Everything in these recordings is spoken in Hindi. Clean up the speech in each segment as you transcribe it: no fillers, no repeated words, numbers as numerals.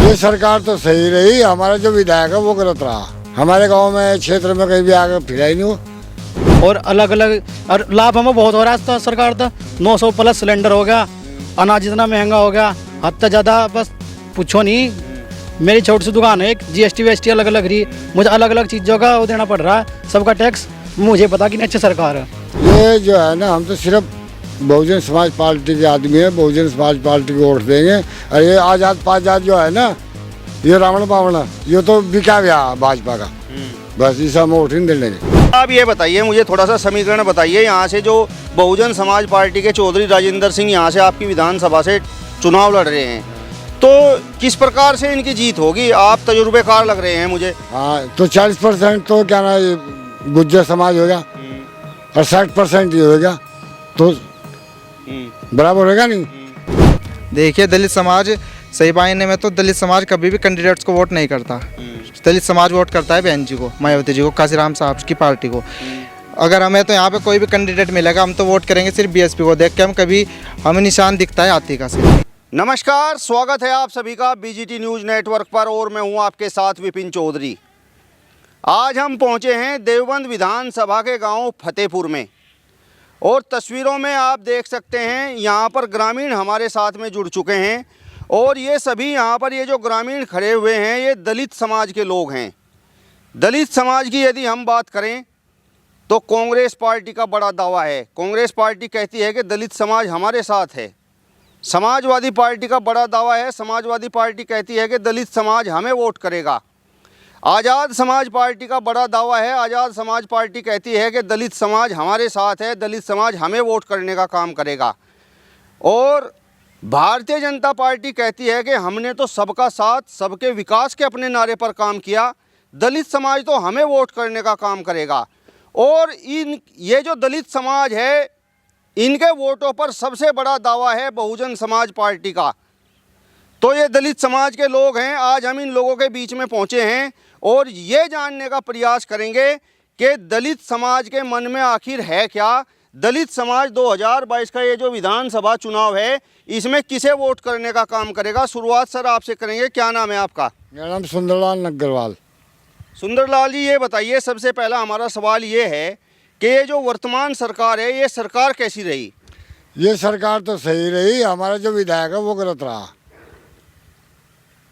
ये सरकार तो सही रही, हमारा जो विधायक है वो गलत रहा। हमारे गांव में क्षेत्र में कहीं भी आगे फिरा ही नहीं हो। और अलग अलग और लाभ हमें बहुत हो रहा है तो सरकार तो 900 प्लस सिलेंडर हो गया, अनाज इतना महंगा हो गया, हद तक ज़्यादा बस पूछो नहीं। मेरी छोटी सी दुकान है, एक जीएसटी वीएसटी अलग अलग रही, मुझे अलग अलग चीज़ों का वो देना पड़ रहा है, सबका टैक्स। मुझे पता कि नहीं अच्छी सरकार है ये जो है ना, हम तो सिर्फ बहुजन समाज पार्टी के आदमी है, बहुजन समाज पार्टी को वोट देंगे। और ये आज़ाद पाजाद जो है ना, ये रावण बावण, ये तो बिका गया भाजपा का, बस इसे हम वोट नहीं देंगे। आप ये बताइए मुझे थोड़ा सा समीकरण बताइए, यहाँ से जो बहुजन समाज पार्टी के चौधरी राजेंद्र सिंह यहाँ से आपकी विधानसभा से चुनाव लड़ रहे हैं, तो किस प्रकार से इनकी जीत होगी? आप तजुर्बेकार लग रहे हैं मुझे। हाँ, तो 40% तो क्या ना गुज्जर समाज हो गया और 60% ये हो गया, तो बराबर होगा नहीं। देखिए, दलित समाज सही मायने में तो दलित समाज कभी भी कैंडिडेट्स को वोट नहीं करता। दलित समाज वोट करता है बहन जी को, मायावती जी को, काशीराम साहब की पार्टी को। अगर हमें तो यहाँ पे कोई भी कैंडिडेट मिलेगा हम तो वोट करेंगे सिर्फ बीएसपी को देख के। हम कभी हमें निशान दिखता है हाथी का सिर्फ। नमस्कार, स्वागत है आप सभी का बीजीटी न्यूज़ नेटवर्क पर और मैं हूँ आपके साथ विपिन चौधरी। आज हम पहुँचे हैं देवबंद विधानसभा के गांव फतेहपुर में और तस्वीरों में आप देख सकते हैं यहाँ पर ग्रामीण हमारे साथ में जुड़ चुके हैं और ये सभी यहाँ पर ये जो ग्रामीण खड़े हुए हैं ये दलित समाज के लोग हैं। दलित समाज की यदि हम बात करें तो कांग्रेस पार्टी का बड़ा दावा है। कांग्रेस पार्टी कहती है कि दलित समाज हमारे साथ है। समाजवादी पार्टी का बड़ा दावा है, समाजवादी पार्टी कहती है कि दलित समाज हमें वोट करेगा। आज़ाद समाज पार्टी का बड़ा दावा है, आज़ाद समाज पार्टी कहती है कि दलित समाज हमारे साथ है, दलित समाज हमें वोट करने का काम करेगा। और भारतीय जनता पार्टी कहती है कि हमने तो सबका साथ सबके विकास के अपने नारे पर काम किया, दलित समाज तो हमें वोट करने का काम करेगा। और ये जो दलित समाज है इनके वोटों पर सबसे बड़ा दावा है बहुजन समाज पार्टी का। तो ये दलित समाज के लोग हैं, आज हम इन लोगों के बीच में पहुंचे हैं और ये जानने का प्रयास करेंगे कि दलित समाज के मन में आखिर है क्या। दलित समाज 2022 का ये जो विधानसभा चुनाव है इसमें किसे वोट करने का काम करेगा। शुरुआत सर आपसे करेंगे, क्या नाम है आपका? मेरा नाम सुंदरलाल नग्गरवाल। सुंदरलाल जी, ये बताइए, सबसे पहला हमारा सवाल ये है कि ये जो वर्तमान सरकार है ये सरकार कैसी रही? ये सरकार तो सही रही, हमारा जो विधायक है वो गलत रहा।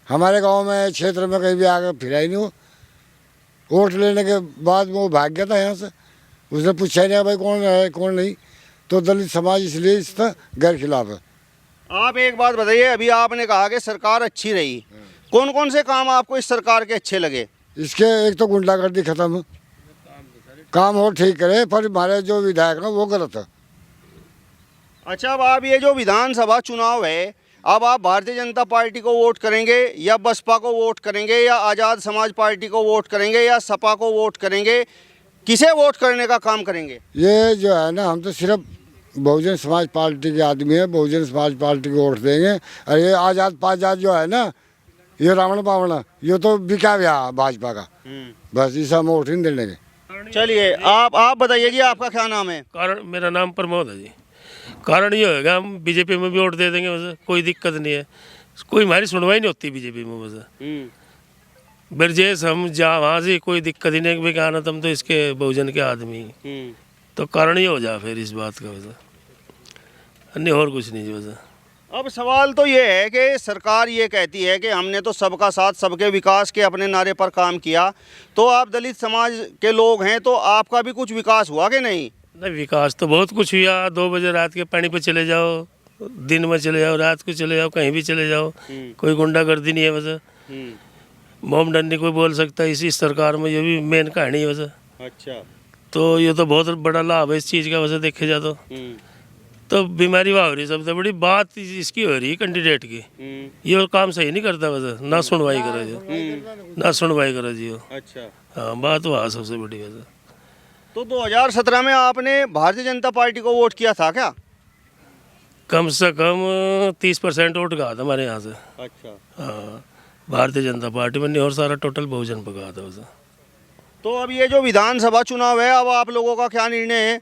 हमारे गांव में क्षेत्र में कहीं भी आगे फिरा ही नहीं हो। वोट लेने के बाद वो भाग गया था यहाँ से, उसने पूछा ही नहीं भाई कौन है कौन नहीं। तो दलित समाज इसलिए इसका गैर खिलाफ है। आप एक बात बताइए, अभी आपने कहा कि सरकार अच्छी रही, कौन कौन से काम आपको इस सरकार के अच्छे लगे? इसके एक तो गुंडागर्दी खत्म, काम और ठीक करे, पर हमारे जो विधायक है वो गलत है। अच्छा, अब आप ये जो विधानसभा चुनाव है, अब आप भारतीय जनता पार्टी को वोट करेंगे या बसपा को वोट करेंगे या आज़ाद समाज पार्टी को वोट करेंगे या सपा को वोट करेंगे, किसे वोट करने का काम करेंगे? ये जो है ना, हम तो सिर्फ बहुजन समाज पार्टी के आदमी है, बहुजन समाज पार्टी को वोट देंगे। और ये आज़ाद पाजाद जो है ना, ये रावण बावण, ये तो बिका गया भाजपा का, बस इसे हम वोट नहीं देंगे। चलिए आप बताइए जी, आपका क्या नाम है? कारण मेरा नाम प्रमोद है जी। कारण ये होगा हम बीजेपी में भी वोट दे देंगे, वैसे कोई दिक्कत नहीं है, कोई हमारी सुनवाई नहीं होती बीजेपी में। वैसे ब्रजेश हम जहाँ वहाँ से कोई दिक्कत ही नहीं, कि आना तुम तो इसके बहुजन के आदमी, तो कारण ही हो जा फिर इस बात का, वैसे अन्य और कुछ नहीं। वैसे अब सवाल तो ये है कि सरकार ये कहती है कि हमने तो सबका साथ सबके विकास के अपने नारे पर काम किया, तो आप दलित समाज के लोग हैं तो आपका भी कुछ विकास हुआ कि नहीं? नहीं, विकास तो बहुत कुछ हुआ। 2 बजे रात के पानी पे चले जाओ, दिन में चले जाओ, रात को चले जाओ, कहीं भी चले जाओ, कोई गुंडागर्दी नहीं है। वैसे मोम डंडी कोई बोल सकता है इसी सरकार में, ये भी मेन कहानी है वैसे। अच्छा, तो ये तो बहुत बड़ा लाभ है इस चीज़ का वैसे देखे जाए तो बीमारी वहाँ हो रही। सबसे बड़ी बात इसकी हो रही है कैंडिडेट की, ये काम सही नहीं करता वैसे, ना सुनवाई करे जो, ना सुनवाई करे जी। अच्छा, हाँ, बात वहाँ सबसे बड़ी वैसे। तो 2017 में आपने भारतीय जनता पार्टी को वोट किया था क्या? कम से कम 30% वोट गया था हमारे यहाँ से। अच्छा, हाँ, भारतीय जनता पार्टी में नहीं, और सारा टोटल बहुजन पर गया था वैसे। तो अब ये जो विधानसभा चुनाव है, अब आप लोगों का क्या निर्णय है?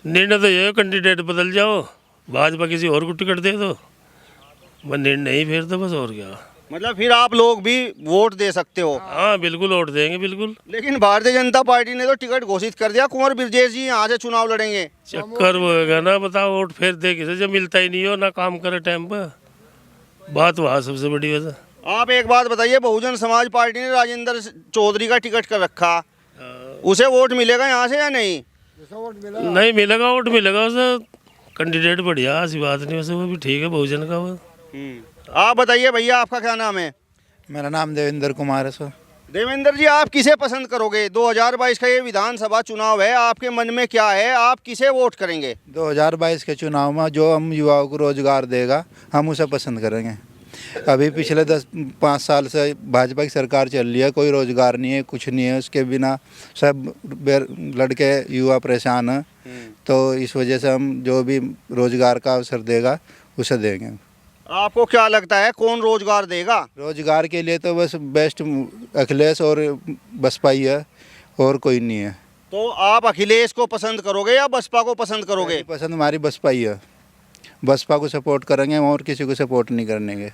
निर्णय तो ये है कैंडिडेट बदल जाओ, भाजपा किसी और को टिकट दे दो, बस निर्णय नहीं, फिर तो बस और क्या। मतलब फिर आप लोग भी वोट दे सकते हो। हाँ बिल्कुल वोट देंगे बिल्कुल। लेकिन भारतीय जनता पार्टी ने तो टिकट घोषित कर दिया, कुंवर ब्रजेश जी यहाँ से चुनाव लड़ेंगे। चक्कर वो होगा ना, बताओ वोट फिर दे किसे जब मिलता ही नहीं हो ना काम करे टाइम पर। बात वहाँ सबसे बड़ी वजह। आप एक बात बताइए, बहुजन समाज पार्टी ने राजेंद्र चौधरी का टिकट कर रखा, उसे वोट मिलेगा यहाँ से या नहीं? नहीं मिलेगा, वोट मिलेगा उसे। कैंडिडेट बढ़िया, ऐसी बात नहीं, वैसे वो भी ठीक है बहुजन का वो। आप बताइए भैया, आपका क्या नाम है? मेरा नाम देवेंद्र कुमार है सर। देवेंद्र जी, आप किसे पसंद करोगे? 2022 का ये विधानसभा चुनाव है, आपके मन में क्या है, आप किसे वोट करेंगे? 2022 के चुनाव में जो हम युवाओं को रोजगार देगा हम उसे पसंद करेंगे। अभी पिछले 10-5 साल से भाजपा की सरकार चल रही है, कोई रोजगार नहीं है, कुछ नहीं है, उसके बिना सब लड़के युवा परेशान हैं। तो इस वजह से हम जो भी रोजगार का अवसर देगा उसे देंगे। आपको क्या लगता है कौन रोजगार देगा? रोजगार के लिए तो बस बेस्ट अखिलेश और बसपा ही है, और कोई नहीं है। तो आप अखिलेश को पसंद करोगे या बसपा को पसंद करोगे? पसंद हमारी बसपा ही है, बसपा को सपोर्ट करेंगे और किसी को सपोर्ट नहीं करेंगे।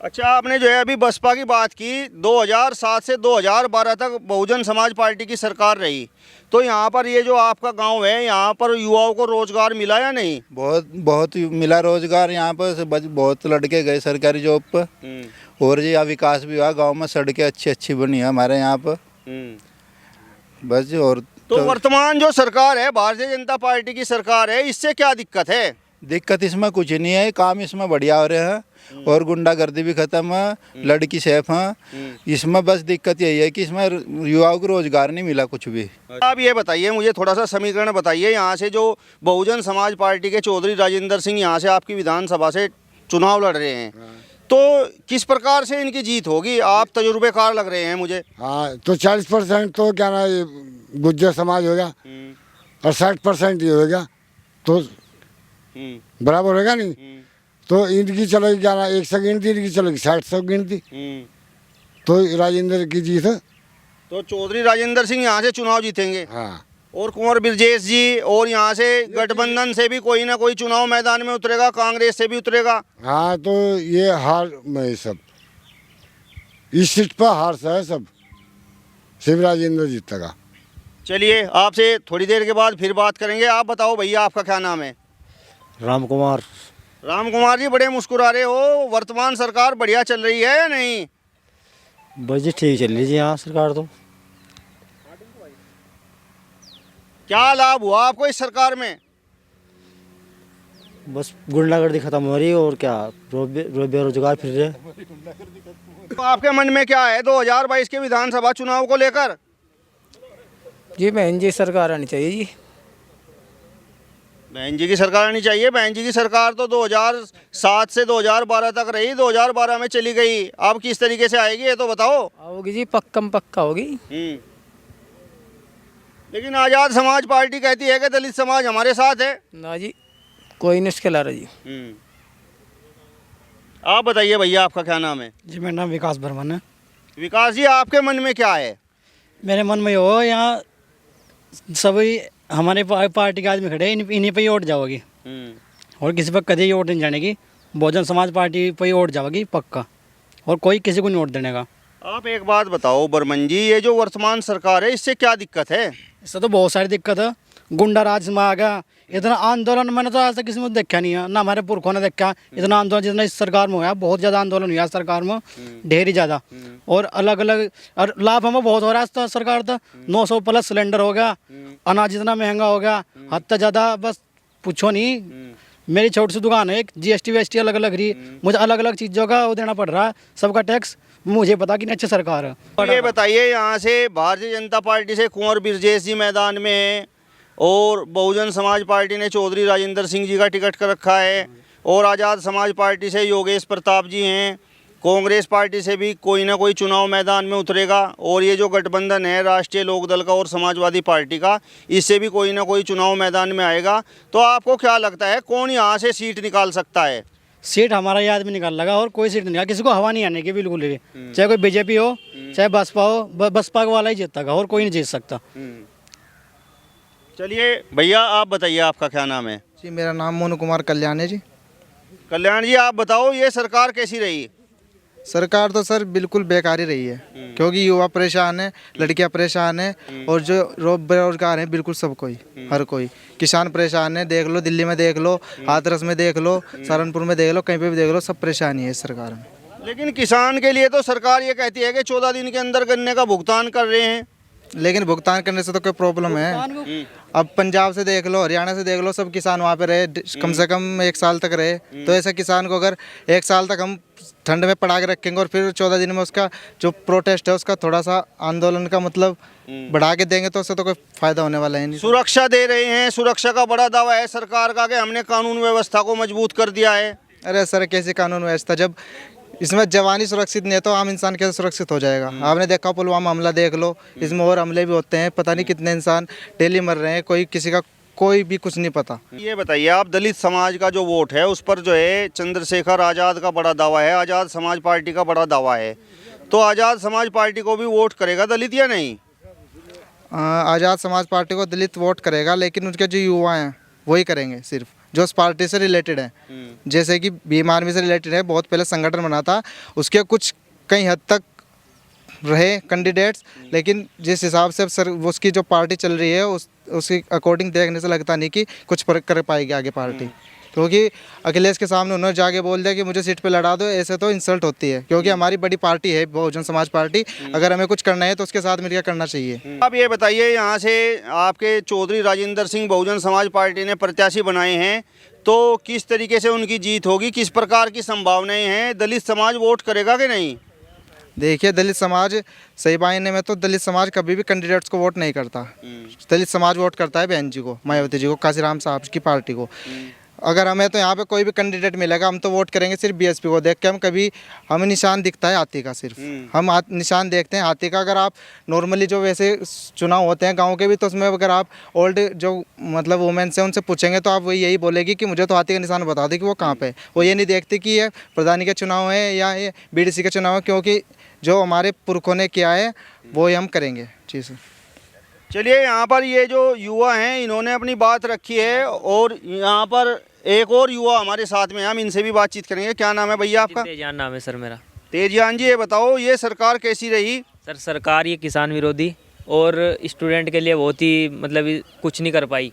अच्छा, आपने जो है अभी बसपा की बात की, 2007 से 2012 तक बहुजन समाज पार्टी की सरकार रही, तो यहाँ पर ये जो आपका गांव है, यहाँ पर युवाओं को रोजगार मिला या नहीं? बहुत मिला रोजगार, यहाँ पर बहुत लड़के गए सरकारी जॉब पर, और जी विकास भी हुआ गांव में, सड़कें अच्छी बनी है हमारे यहाँ पर बस। और तो वर्तमान जो सरकार है, भारतीय जनता पार्टी की सरकार है, इससे क्या दिक्कत है? दिक्कत इसमें कुछ नहीं है, काम इसमें बढ़िया हो रहे हैं और गुंडागर्दी भी खत्म है, लड़की सेफ है। इसमें बस दिक्कत यही है कि इसमें युवाओं को रोजगार नहीं मिला कुछ भी। आप ये बताइए मुझे, थोड़ा सा समीकरण बताइए, यहाँ से जो बहुजन समाज पार्टी के चौधरी राजेंद्र सिंह यहाँ से आपकी विधानसभा से चुनाव लड़ रहे हैं, तो किस प्रकार से इनकी जीत होगी? आप तजुर्बेकार लग रहे हैं मुझे। हाँ, तो 40% तो क्या ना गुज्जर समाज होगा और 60% ये होगा, तो बराबर होगा नहीं। तो इनकी चलेगी क्या ना 100 गिनती, इनकी चलेगी 60 गिनती, तो राजेंद्र की जीत है। तो चौधरी राजेंद्र सिंह यहाँ से चुनाव जीतेंगे। हाँ, और कुंवर ब्रजेश जी, और यहाँ से गठबंधन से भी कोई ना कोई चुनाव मैदान में उतरेगा, कांग्रेस से भी उतरेगा। हाँ, तो ये हार में सब इस सीट पर हार सा है, सब शिव राजेंद्र जीतेगा। चलिए, आपसे थोड़ी देर के बाद फिर बात करेंगे। आप बताओ भैया, आपका क्या नाम है? राम कुमार। राम कुमार जी, बड़े मुस्कुरा रहे हो, वर्तमान सरकार बढ़िया चल रही है या नहीं? बस जी ठीक चल रही जी यहाँ सरकार तो। क्या लाभ हुआ आपको इस सरकार में? बस गुंडागर्दी खत्म हो रही है और क्या, बेरोजगार फिर रहे। तो आपके मन में क्या है 2022 के विधानसभा चुनाव को लेकर? जी बहन जी सरकार आनी चाहिए जी। बहन जी की सरकार आनी चाहिए। बहन जी की सरकार तो 2007 से 2012 तक रही, 2012 में चली गई, अब किस तरीके से आएगी ये तो बताओ। आओगी जी, पक्का होगी। लेकिन आज़ाद समाज पार्टी कहती है कि दलित समाज हमारे साथ है। ना जी, कोई मुश्किल आ रही जी। आप बताइए भैया, आपका क्या नाम है? जी मेरा नाम विकास बर्मन है। विकास जी, आपके मन में क्या है? मेरे मन में हो यहाँ सभी हमारे पार्टी के आदमी खड़े, इन्हीं पे ही वोट जाओगी और किसी पर कभी वोट नहीं जाने की। बहुजन समाज पार्टी पे ही वोट जाओगी पक्का, और कोई किसी को नहीं वोट देने का। आप एक बात बताओ बर्मन जी, ये जो वर्तमान सरकार है, इससे क्या दिक्कत है? इससे तो बहुत सारी दिक्कत है। गुंडा राज में आ गया, इतना आंदोलन मैंने तो आज तक किसी में देखा नहीं है, ना हमारे पुरखों ने देखा इतना आंदोलन जितना इस सरकार में हुआ। बहुत ज़्यादा आंदोलन हुआ सरकार में, ढेर ही ज़्यादा, और अलग अलग, और लाभ हमें बहुत हो रहा है। तो सरकार तो 900 प्लस सिलेंडर हो गया, अनाज इतना महंगा हो गया, हद तक ज़्यादा बस पूछो नहीं। मेरी छोटी सी दुकान है, एक GST अलग अलग रही, मुझे अलग अलग चीज़ों का वो देना पड़ रहा है, सबका टैक्स। मुझे पता कि अच्छी सरकार है। ये बताइए, यहाँ से भारतीय जनता पार्टी से कुंवर ब्रजेश जी मैदान में है, और बहुजन समाज पार्टी ने चौधरी राजेंद्र सिंह जी का टिकट कर रखा है, और आज़ाद समाज पार्टी से योगेश प्रताप जी हैं, कांग्रेस पार्टी से भी कोई ना कोई चुनाव मैदान में उतरेगा, और ये जो गठबंधन है राष्ट्रीय लोकदल का और समाजवादी पार्टी का, इससे भी कोई ना कोई चुनाव मैदान में आएगा। तो आपको क्या लगता है कौन यहाँ से सीट निकाल सकता है? सीट हमारा ये आदमी निकाल लगा, और कोई सीट नहीं निकाल, किसी को हवा नहीं आने की बिल्कुल भी। चाहे कोई बीजेपी हो चाहे बसपा हो, बसपा वाला ही जीतेगा और कोई नहीं जीत सकता। चलिए भैया, आप बताइए, आपका क्या नाम है? जी मेरा नाम मोनू कुमार कल्याण है जी। कल्याण जी, आप बताओ, ये सरकार कैसी रही? सरकार तो सर बिल्कुल बेकार ही रही है, क्योंकि युवा परेशान है, लड़कियां परेशान है, और जो बेरोजगार हैं बिल्कुल सब कोई, हर कोई। किसान परेशान है, देख लो दिल्ली में देख लो, हाथरस में देख लो, सहारनपुर में देख लो, कहीं पे भी देख लो, सब परेशानी है इस सरकार में। लेकिन किसान के लिए तो सरकार ये कहती है कि 14 दिन के अंदर गन्ने का भुगतान कर रहे हैं। लेकिन भुगतान करने से तो कोई प्रॉब्लम है। अब पंजाब से देख लो, हरियाणा से देख लो, सब किसान वहाँ पे रहे, कम से कम 1 साल तक रहे। तो ऐसे किसान को अगर 1 साल तक हम ठंड में पड़ा के रखेंगे और फिर 14 दिन में उसका जो प्रोटेस्ट है, उसका थोड़ा सा आंदोलन का मतलब बढ़ा के देंगे, तो उससे तो कोई फायदा होने वाला है नहीं। सुरक्षा दे रहे हैं, सुरक्षा का बड़ा दावा है सरकार का कि हमने कानून व्यवस्था को मजबूत कर दिया है। अरे सर, कैसे कानून व्यवस्था, जब इसमें जवानी सुरक्षित नहीं है तो आम इंसान कैसे सुरक्षित हो जाएगा। आपने देखा पुलवामा हमला देख लो, इसमें और हमले भी होते हैं, पता नहीं कितने इंसान डेली मर रहे हैं, कोई किसी का कोई भी कुछ नहीं पता। ये बताइए आप, दलित समाज का जो वोट है उस पर जो है चंद्रशेखर आज़ाद का बड़ा दावा है, आज़ाद समाज पार्टी का बड़ा दावा है, तो आज़ाद समाज पार्टी को भी वोट करेगा दलित या नहीं? आज़ाद समाज पार्टी को दलित वोट करेगा, लेकिन उनके जो युवा हैं वही करेंगे, सिर्फ जो उस पार्टी से रिलेटेड है। जैसे कि भीम आर्मी से रिलेटेड है, बहुत पहले संगठन बना था, उसके कुछ कई हद तक रहे कैंडिडेट्स, लेकिन जिस हिसाब से सर उसकी जो पार्टी चल रही है उसके अकॉर्डिंग देखने से लगता नहीं कि कुछ कर पाएगी आगे पार्टी, क्योंकि अखिलेश के सामने उन्होंने जाके बोल दिया कि मुझे सीट पे लड़ा दो, ऐसे तो इंसल्ट होती है, क्योंकि हमारी बड़ी पार्टी है बहुजन समाज पार्टी, अगर हमें कुछ करना है तो उसके साथ मिलकर करना चाहिए। आप ये बताइए, यहाँ से आपके चौधरी राजेंद्र सिंह बहुजन समाज पार्टी ने प्रत्याशी बनाए हैं, तो किस तरीके से उनकी जीत होगी, किस प्रकार की संभावनाएं हैं, दलित समाज वोट करेगा कि नहीं? देखिए, दलित समाज सही मायने में तो दलित समाज कभी भी कैंडिडेट्स को वोट नहीं करता। दलित समाज वोट करता है बहन जी को, मायावती जी को, काशीराम साहब की पार्टी को। अगर हमें तो यहाँ पे कोई भी कैंडिडेट मिलेगा हम तो वोट करेंगे सिर्फ बीएसपी को देख के। हम कभी हमें निशान दिखता है हाथी का, सिर्फ हम निशान देखते हैं हाथी का। अगर आप नॉर्मली जो वैसे चुनाव होते हैं गांव के भी, तो उसमें अगर आप ओल्ड जो मतलब वुमेन्स हैं उनसे पूछेंगे तो आप वही यही बोलेगी कि मुझे तो हाथी का निशान बता दे कि वो कहाँ पे है। वो ये नहीं देखती कि ये प्रधानी के चुनाव है या ये बीडीसी के चुनाव है, क्योंकि जो हमारे पुरखों ने किया है वो ही हम करेंगे। जी सर। चलिए, यहाँ पर ये जो युवा हैं इन्होंने अपनी बात रखी है, और यहाँ पर एक और युवा हमारे साथ में, हम इनसे भी बातचीत करेंगे। क्या नाम है भैया आपका? तेजान नाम है सर मेरा। तेजान जी, ये बताओ ये सरकार कैसी रही? सर सरकार ये किसान विरोधी और स्टूडेंट के लिए बहुत ही मतलब कुछ नहीं कर पाई।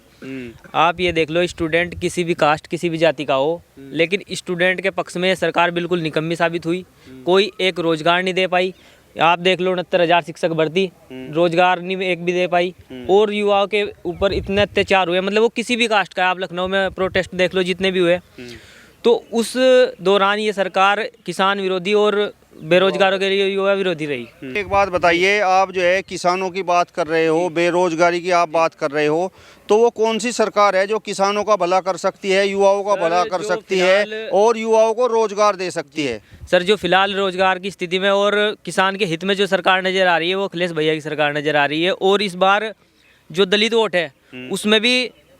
आप ये देख लो, स्टूडेंट किसी भी कास्ट किसी भी जाति का हो, लेकिन स्टूडेंट के पक्ष में सरकार बिल्कुल निकम्मी साबित हुई। कोई एक रोजगार नहीं दे पाई। आप देख लो 69,000 शिक्षक भर्ती, रोजगार नहीं एक भी दे पाई, और युवाओं के ऊपर इतने अत्याचार हुए, मतलब वो किसी भी कास्ट का। आप लखनऊ में प्रोटेस्ट देख लो जितने भी हुए, तो उस दौरान ये सरकार किसान विरोधी और बेरोजगारों के लिए युवा विरोधी रही। एक बात बताइए, आप जो है किसानों की बात कर रहे हो, बेरोजगारी की आप बात कर रहे हो, तो वो कौन सी सरकार है जो किसानों का भला कर सकती है, युवाओं का भला कर सकती है और युवाओं को रोजगार दे सकती है? सर जो फिलहाल रोजगार की स्थिति में और किसान के हित में जो सरकार नज़र आ रही है वो अखिलेश भैया की सरकार नज़र आ रही है। और इस बार जो दलित वोट है उसमें भी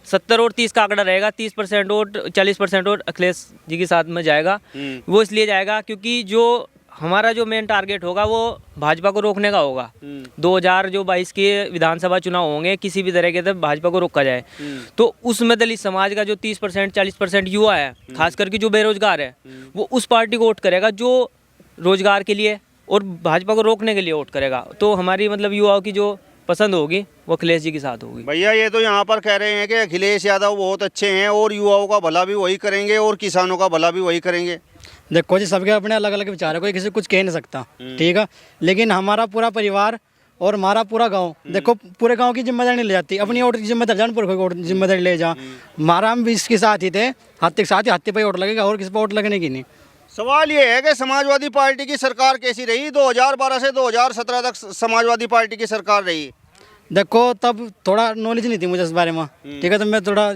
70 और 30 का आंकड़ा रहेगा। 30% वोट 40% वोट अखिलेश जी के साथ में जाएगा। वो इसलिए जाएगा क्योंकि जो हमारा जो मेन टारगेट होगा वो भाजपा को रोकने का होगा। 2022 के विधानसभा चुनाव होंगे, किसी भी तरह के तब भाजपा को रोका जाए, तो उसमें दलित समाज का जो 30% 40% युवा है, खास करके जो बेरोजगार है, वो उस पार्टी को वोट करेगा जो रोजगार के लिए और भाजपा को रोकने के लिए वोट करेगा। तो हमारी मतलब युवाओं की जो पसंद होगी वो अखिलेश जी के साथ होगी। भैया ये तो यहाँ पर कह रहे हैं कि अखिलेश यादव बहुत अच्छे हैं और युवाओं का भला भी वही करेंगे और किसानों का भला भी वही करेंगे। देखो जी, सबके अपने अलग अलग विचार है, कोई किसी कुछ कह नहीं सकता, ठीक है। लेकिन हमारा पूरा परिवार और हमारा पूरा गांव, देखो पूरे गांव की जिम्मेदारी नहीं ले जाती, अपनी वोट की जिम्मेदारी जानपुर की जिम्मेदारी ले जा। हमारा हम भी इसके साथ ही थे, हाथी के साथ ही, हाथी पे वोट लगेगा और किसी पर वोट लगने की नहीं। सवाल ये है कि समाजवादी पार्टी की सरकार कैसी रही? 2012 से 2017 तक समाजवादी पार्टी की सरकार रही। देखो तब थोड़ा नॉलेज नहीं थी मुझे इस बारे में, ठीक है, तो मैं थोड़ा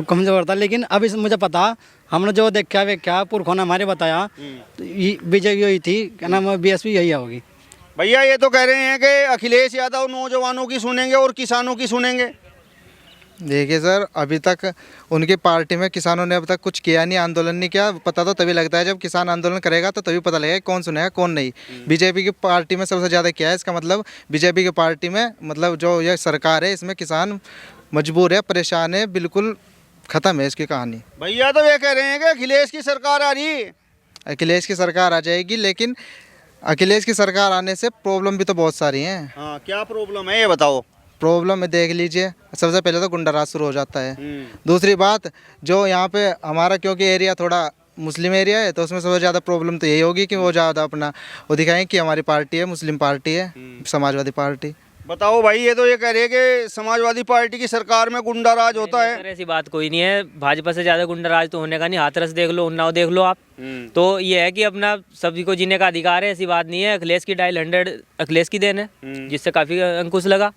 कमजोर था, लेकिन अभी मुझे पता, हमने जो देखा पुरखों ने हमारे बताया, तो बीजेपी यही थी, क्या नाम है, बीएसपी यही होगी। भैया ये तो कह रहे हैं कि अखिलेश यादव नौजवानों की सुनेंगे और किसानों की सुनेंगे। देखिए सर, अभी तक उनकी पार्टी में किसानों ने अब तक कुछ किया नहीं, आंदोलन नहीं किया। पता तो तभी लगता है जब किसान आंदोलन करेगा, तो तभी पता लगेगा कौन सुनेगा कौन नहीं। बीजेपी की पार्टी में सबसे ज़्यादा किया है, इसका मतलब बीजेपी की पार्टी में मतलब जो यह सरकार है इसमें किसान मजबूर है, परेशान है, बिल्कुल ख़त्म है इसकी कहानी। भैया तो ये कह रहे हैं कि अखिलेश की सरकार आ रही है। अखिलेश की सरकार आ जाएगी, लेकिन अखिलेश की सरकार आने से प्रॉब्लम भी तो बहुत सारी हैं। हाँ, क्या प्रॉब्लम है ये बताओ। प्रॉब्लम में देख लीजिए, सबसे पहले तो गुंडाराज शुरू हो जाता है। दूसरी बात, जो यहाँ पे हमारा क्योंकि एरिया थोड़ा मुस्लिम एरिया है, तो उसमें सबसे ज़्यादा प्रॉब्लम तो यही होगी कि वो ज़्यादा अपना वो दिखाएं कि हमारी पार्टी है, मुस्लिम पार्टी है, समाजवादी पार्टी। बताओ भाई, ये तो ये कह रहे हैं कि समाजवादी पार्टी की सरकार में गुंडा राज होता है। सर ऐसी बात कोई नहीं है, भाजपा से ज़्यादा गुंडा राज तो होने का नहीं। हाथरस देख लो, उन्नाव देख लो आप। तो ये है कि अपना सभी को जीने का अधिकार है, ऐसी बात नहीं है। अखिलेश की डायल 100 अखिलेश की देन है, जिससे काफ़ी अंकुश लगा।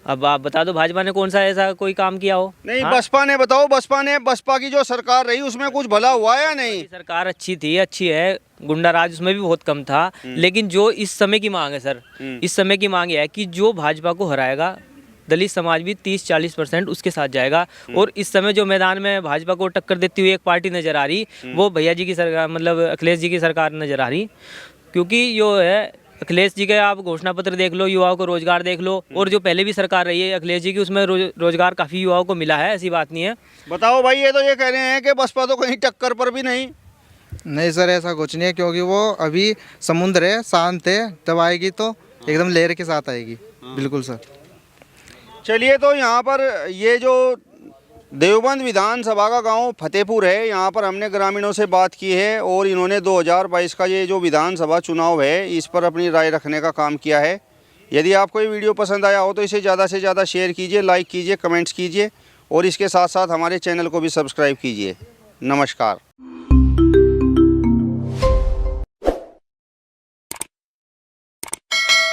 अब आप बता दो भाजपा ने कौन सा ऐसा कोई काम किया हो? नहीं, बसपा ने बताओ, बसपा की जो सरकार रही उसमें कुछ भला हुआ या नहीं? सरकार अच्छी थी, अच्छी है, गुंडा राज उसमें भी बहुत कम था। लेकिन जो इस समय की मांग है सर, इस समय की मांग है कि जो भाजपा को हराएगा, दलित समाज भी 30-40% उसके साथ जाएगा। और इस समय जो मैदान में भाजपा को टक्कर देती हुई एक पार्टी नजर आ रही, वो भैया जी की सरकार, मतलब अखिलेश जी की सरकार नजर आ रही। क्योंकि जो है अखिलेश जी के आप घोषणा पत्र देख लो, युवाओं को रोजगार देख लो, और जो पहले भी सरकार रही है अखिलेश जी की, उसमें रोजगार काफ़ी युवाओं को मिला है, ऐसी बात नहीं है। बताओ भाई, ये तो ये कह रहे हैं कि बसपा तो कहीं टक्कर पर भी नहीं। नहीं सर, ऐसा कुछ नहीं है, क्योंकि वो अभी समुद्र है, शांत है, जब आएगी तो एकदम लहर के साथ आएगी। बिल्कुल सर। चलिए, तो यहाँ पर ये जो देवबंद विधानसभा का गांव फतेहपुर है, यहाँ पर हमने ग्रामीणों से बात की है और इन्होंने 2022 का ये जो विधानसभा चुनाव है इस पर अपनी राय रखने का काम किया है। यदि आपको ये वीडियो पसंद आया हो तो इसे ज़्यादा से ज़्यादा शेयर कीजिए, लाइक कीजिए, कमेंट्स कीजिए और इसके साथ साथ हमारे चैनल को भी सब्सक्राइब कीजिए। नमस्कार।